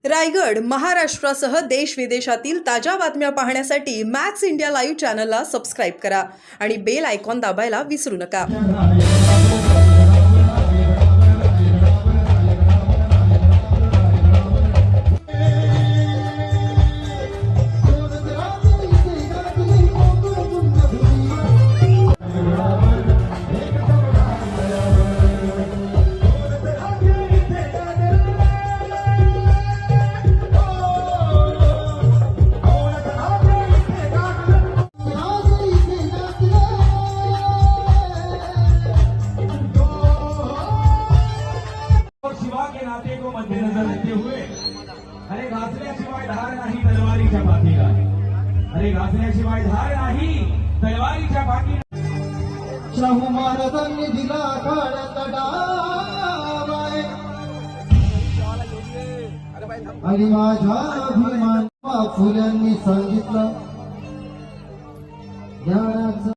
रायगड महाराष्ट्रासह देश विदेशातील ताज्या बातम्या पाहण्यासाठी मॅक्स इंडिया लाईव्ह चॅनलला सबस्क्राईब करा आणि बेल आयकॉन दाबायला विसरू नका. के नाते को मद्देनजर रखते हुए अरे घासल्याशिवाय धार नाही तलवारीच्या पाठीला, अरे घासल्याशिवाय धार नाही तलवारीच्या पाठीला. शाहू महाराजांनी दिला काळात डावाय आणि माझ्या अभिमान फुल्यांनी सांगितलं ज्ञानाचं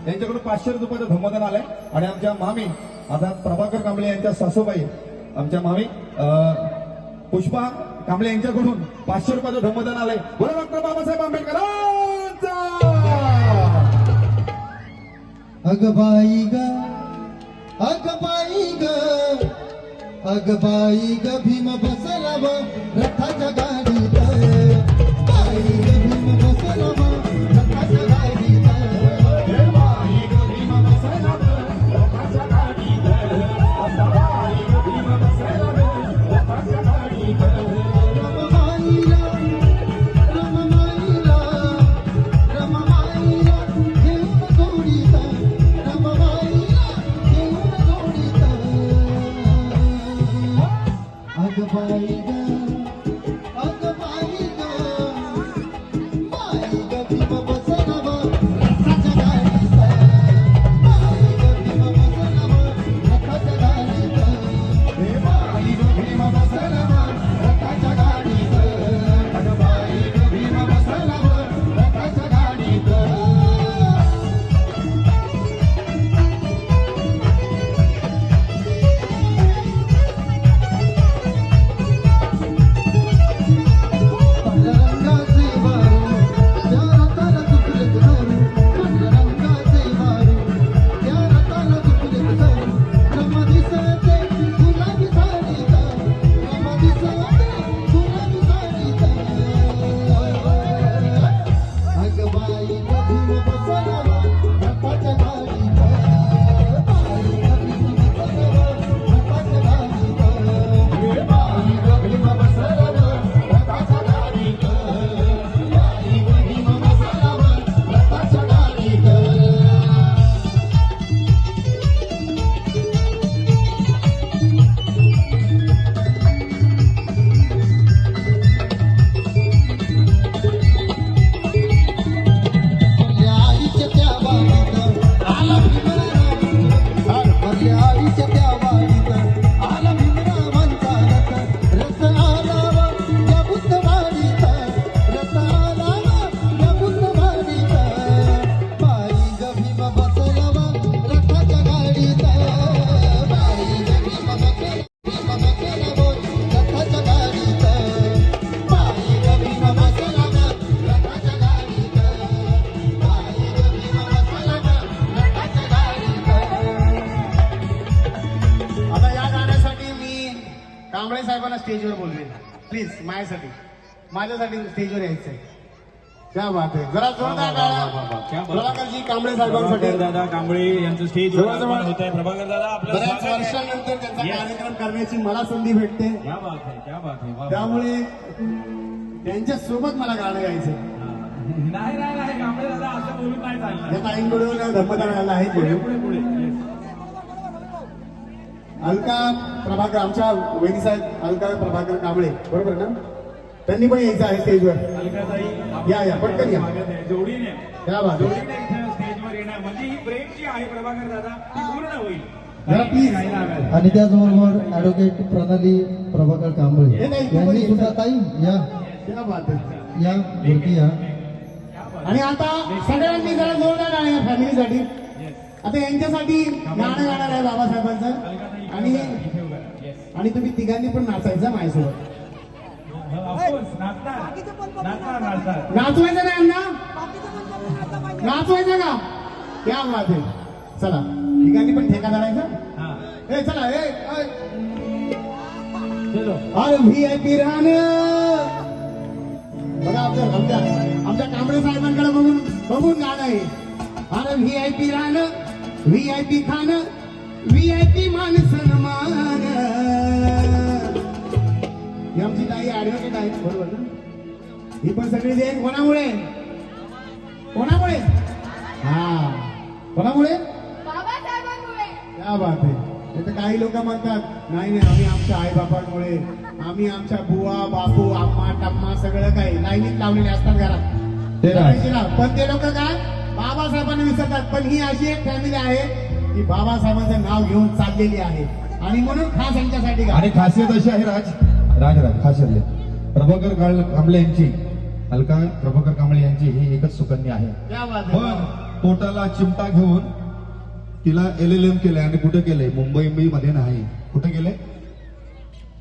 यांच्याकडून 500 रुपयाचं धम्मदान आलंय आणि आमच्या मामी आता प्रभाकर कांबळे यांच्या सासूबाई आमच्या मामी पुष्पा कांबळे यांच्याकडून 500 रुपयाचं धम्मदान आलंय. बोला डॉक्टर बाबासाहेब आंबेडकरांचा. अग बाई ग अग बाई ग अग बाई ग भीम बसला व रथाच्या गाडीत बाई ग भीम बसला व रथाच्या गाडीत Goodbye. बाई ग अग बाई ग भीम बसला व रथाच्या गाडीत बाई ग भीम बसला व रथाच्या गाडीत बाई ग भीम बसला व रथाच्या गाडीत अग बाई ग भीम बसला व रथाच्या गाडीत रंगाचे वारू त्या रथाला तुटले धरू रंगाचे वारू त्या रथाला तुटले धरू रम दिसते गुलाबी साडीत रम दिसते गुलाबी साडीत अग बाई ग भीम बसला व रथाच्या गाडीत बाई ग भीम बसला व रथाच्या गाडीत बाई ग भीम बसला व रथाच्या गाडीत बाई ग भीम बसला व रथाच्या गाडीत आईच्या त्या वाडीत आला भीमराव आईच्या त्या वाडीत आला भीमरावांचा रथ आला व या बुद्धवाडीत रथ आला व या बुद्धवाडीत बाई ग भीम बसला व रथाच्या गाडीत बाई ग भीम बसला व रथाच्या गाडीत बाई ग भीम बसला व रथाच्या गाडीत बाई ग भीम बसला व रथाच्या गाडीत आता या गाण्यासाठी मी कांबळे साहेबांना स्टेजवर बोलवेन. प्लीज माझ्यासाठी स्टेजवर यायचंय. क्या बात आहे. जरा जोरदार क्या टाळ्या बात. प्रभाकरजी कांबळे साहेबांसाठी. प्रभाकर दादा कांबळे यांचं स्टेज जवळजवळ होत आहे. प्रभाकर दादा आपलं बऱ्याच स्वागत आहे. वर्षांनंतर त्यांचा Yes. कार्यक्रम करण्याची मला संधी भेटते. क्या बात आहे, क्या बात आहे. वा, वा. त्यामुळे त्यांच्या सोबत मला गाणं गायचंय. हा. नाही नाही नाही कांबळे दादा असं बोलून नाही चालणार. या ताईंकडून धम्मदानाला आहे पुढे पुढे. पुढे पुढे Yes. अलका प्रभाकर आमच्या वहिनी साहेब अलका प्रभाकर कांबळे बरोबर ना, त्यांनी पण यायचं आहे स्टेजवर. अलकाताई, या, पटकन या. स्वागत आहे. जोडीने क्या बात आहे. जोडीने इथे स्टेजवर येणार म्हणजे ही प्रेम जी आहे प्रभाकर दादा ती पूर्ण होईल. जरा please. गायला हव्यात. आणि त्याचबरोबर ऍडव्होकेट प्रणाली प्रभाकर कांबळे हे नाही, तू पण यांनी ये. सुद्धा ताई या क्या बात आहे. या वरती या आणि आता सगळ्यांनी जरा जोरदार गाणं या फॅमिलीसाठी. आता यांच्यासाठी गाणं गाणार आहे बाबासाहेबांचं. आणि इथे उभा राहा. Yes. आणि तुम्ही तिघांनी पण नाचायचं माझ्यासोबत. Of course, नाचणार. नाचणार. नाचवायचं नाही अण्णा, नाचवायचं का. क्या बात आहे. चला तिघांनी पण ठेका धरायचा. हा. ए चला ए चलो. अरे VIP राहणं बघा आमच्या कांबळे साहेबांकडे बघून गाणं आहे. अरे VIP राहणं, VIP खाणं, VIP मान सन्मान. ही आमची ताई ऍडव्होकेट आहे बरोबर ना. ही पण सगळी दे कोणामुळे कोणामुळे हा कोणामुळे क्या बात आहे. तर काही लोक म्हणतात नाही नाही आम्ही आमच्या आई बापांमुळे, आम्ही आमच्या बुवा बापू आम्मा टम्मा सगळं काही लाईनीत लावलेले असतात घरात. ते राहते. पण ते लोक काय बाबासाहेबांना विसरतात. पण ही अशी एक फॅमिली आहे की बाबासाहेबांचं नाव घेऊन चाललेली आहे आणि म्हणून खास यांच्यासाठी आणि खासियत अशी आहे राज खासियत आहे. प्रभाकर कांबळे यांची अलका प्रभाकर कांबळे यांची ही एकच सुकन्या आहे. क्या बात आहे. पण पोटाला चिमटा घेऊन तिला LLM केलंय. आणि कुठे केलंय? मुंबई मध्ये नाही. कुठे केलंय?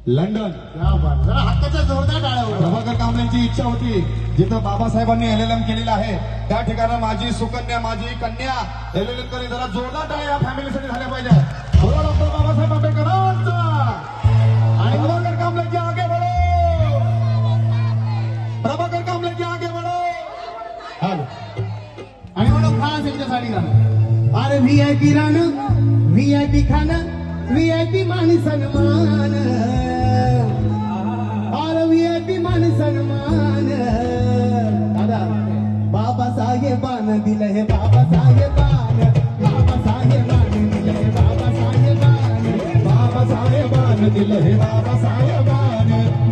लंडन. क्या बात. जरा हक्काच्या जोरदार टाळ्या वाजवा. प्रभाकर कांबळेंची इच्छा होती जिथं बाबासाहेबांनी LLM केलेलं आहे त्या ठिकाणी माझी सुकन्या माझी कन्या LLM करी. जरा जोरदार टाळ्या या फॅमिलीसाठी झाल्या पाहिजे. बोला डॉक्टर बाबासाहेब आंबेडकरांचा. आणि प्रभाकर कांबळेंची आगे बढो. प्रभाकर कांबळेंची आगे बढो. आणि म्हणून खास यांच्यासाठी गाणं. अरे VIP राहणं, VIP खाणं, VIP मान सन्मान. अरे VIP मान सन्मान. दादा बाबासाहेबानं दिलं हे बाबासाहेबानं, बाबासाहेबानं दिलं हे बाबासाहेबानं, बाबासाहेबानं दिलं हे बाबासाहेबानं.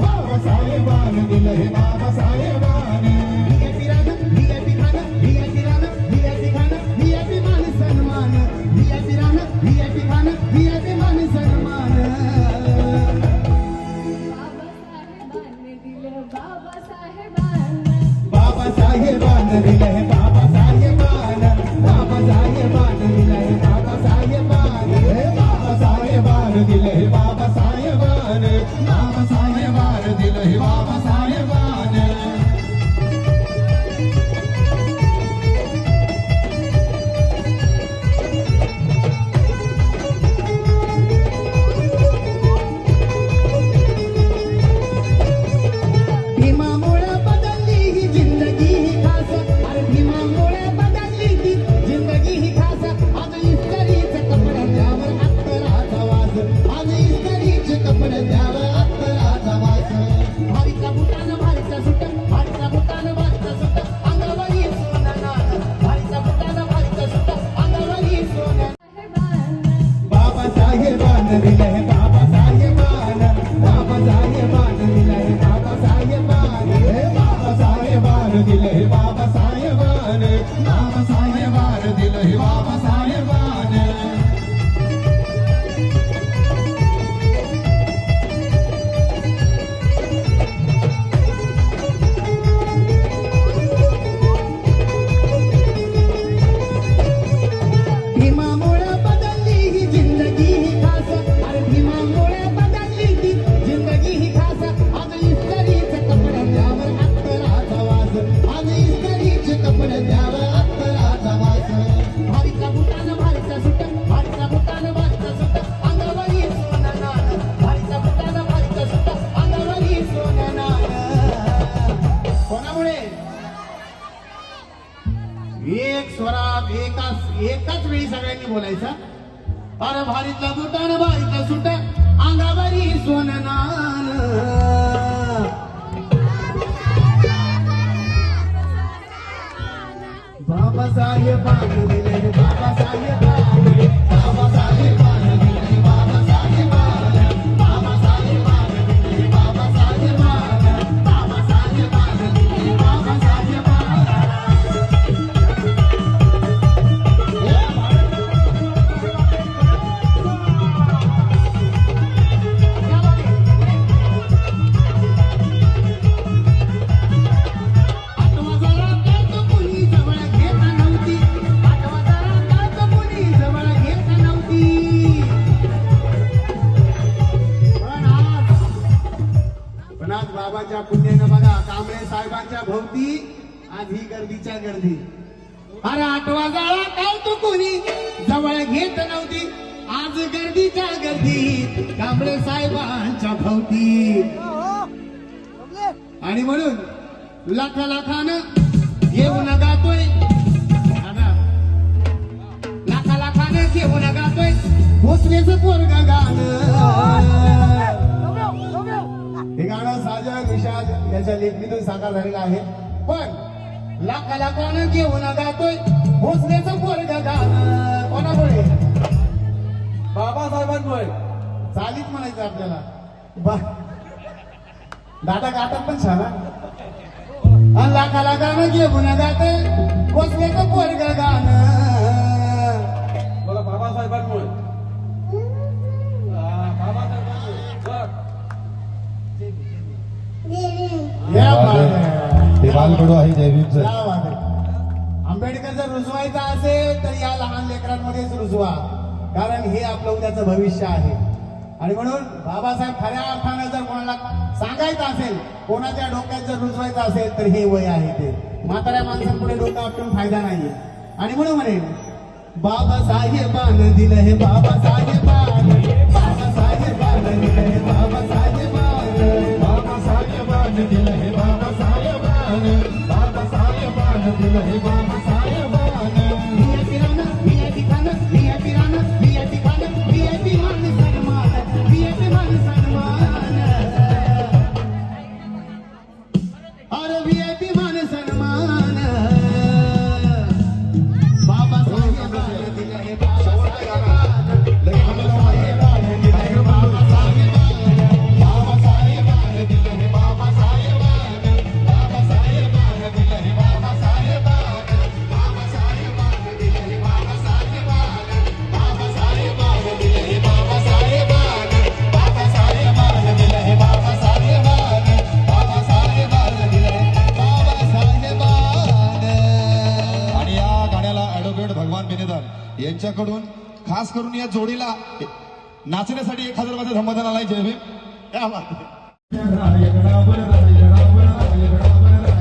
दिलं हे बाबासाहेबान, बाबासाहेबान दिलं हे बाबासाहेबान, हे बाबासाहेबान दिलं हे बाबासाहेबान, बाबासाहेबान दिलं हे बाबासाहेबान. भीमामुळे बदलली ही जिंदगी ही खास, अरे भीमामुळे बदलली ही जिंदगी ही खास. आज इस्त्रीचे कपडे द्यावर अत्तराचा वास, आज इस्त्रीचे कपडे द्यावर अत्तराचा वास. भारीचा बुटानं भारीचा सुट, भारीचा बुटानं भारीचा सुट, अंगावरी सोनं, भारीचा बुटानं भारीचा सुट, अंगावरी सोनं. बाबासाहेबान दिलं हे बाबासाहेबान, बाबासाहेबान दिलं हे बाबासाहेबान, हे बाबासाहेबान दिलं हे बाबासाहेबान, बाबासाहेबान दिलं हे बाबासाहेबान. भीमामुळे बदलली ही जिंदगी ही खास, अरे भीमामुळे बदलली ही जिंदगी ही खास. आज इस्त्रीचे कपडे द्यावर अत्तराचा वास, आज इस्त्रीचे कपडे द्यावर अत्तराचा वास. भारीचा बुटानं भारीचा सुट, भारीचा बुटानं भारीचा सुट, अंगावरी सोनं, भारीचा बुटानं भारीचा सुट, अंगावरी सोनं. कोणामुळे एक स्वरात एकाच वेळी सगळ्यांनी बोलायचा. अरे भारीतला बुटान भारीतला सुट, अंगावरी सोनं. बाबासाहेबान दिले हे बाबासाहेबान, बाबासाहेबान दिले हे बाबासाहेबान, बाबासाहेबान दिले हे बाबासाहेबान, बाबासाहेबान दिले हे बाबासाहेबान. आठवा जरा काच कुणी जवळ घेत नव्हती, आठवा जरा काच कुणी जवळ घेत नव्हती. पण आज बाबाच्या पुण्यानं बघा कांबळे साहेबांच्या भोवती आज ही गर्दीच्या गर्दी. अरे आठवा जरा काच कुणी जवळ घेत नव्हती, आज गर्दीच्या गर्दी कांबळे साहेबांच्या भोवती. आणि म्हणून लाखानं घेऊन गातोय, लाखानं घेऊन गातोय भोसलेचं पोरग गाणं. हे गाणं साजन विशाल याच्या लेखणीतून साकार झालेलं आहे. पण लाखानं घेऊन गातोय भोसलेचं पोरग गाणं. कोणामुळे? बाबासाहेबांमुळे. चालीत म्हणायचं आपल्याला. दादा गातात पण छान. लाखानं घेऊन गाते भोसलेचं पोरग गाणं. बघा बाबासाहेबांमुळे. या बात आहे. ते बालकडू आहे जयभीमचं. या बात आहे. आंबेडकर जर रुजवायचा असेल तर या लहान लेकरांमध्येच रुजवा, कारण हे आपलं उद्याचं भविष्य आहे. आणि म्हणून बाबासाहेब खऱ्या अर्थानं जर कोणाला सांगायचं असेल, कोणाच्या डोक्यात जर रुजवायचं असेल तर हे वय आहे. ते म्हाताऱ्या माणसांपुढे डोकं आपटून फायदा नाहीये. आणि म्हणून म्हणेल बाबासाहेबान दिलं हे बाबासाहेबान, बाबासाहेबान दिलं हे बाबासाहेबान, बाबासाहेबान दिलं हे बाबासाहेबान, बाबासाहेबान दिलं हे बाबासाहेबान. VIP खाणं, VIP राणं, VIP खाणं, VIP मान सन्मान, VIP मान सन्मान. अरे VIP मान सन्मान. बाबासाहेबान दिलं हे बाबासाहेबान, बाबासाहेबान दिलं हे बाबासाहेबान, बाबासाहेबान दिलं हे बाबासाहेबान, बाबासाहेबान दिलं हे बाबासाहेबान. अभिनेता यांच्याकडून खास करून या जोडीला नाचण्यासाठी 1000 रुपयाचा धम्मदान आलाय. जय भीम. क्या बात आहे. राय गडावर राय गडावर राय गडावर राय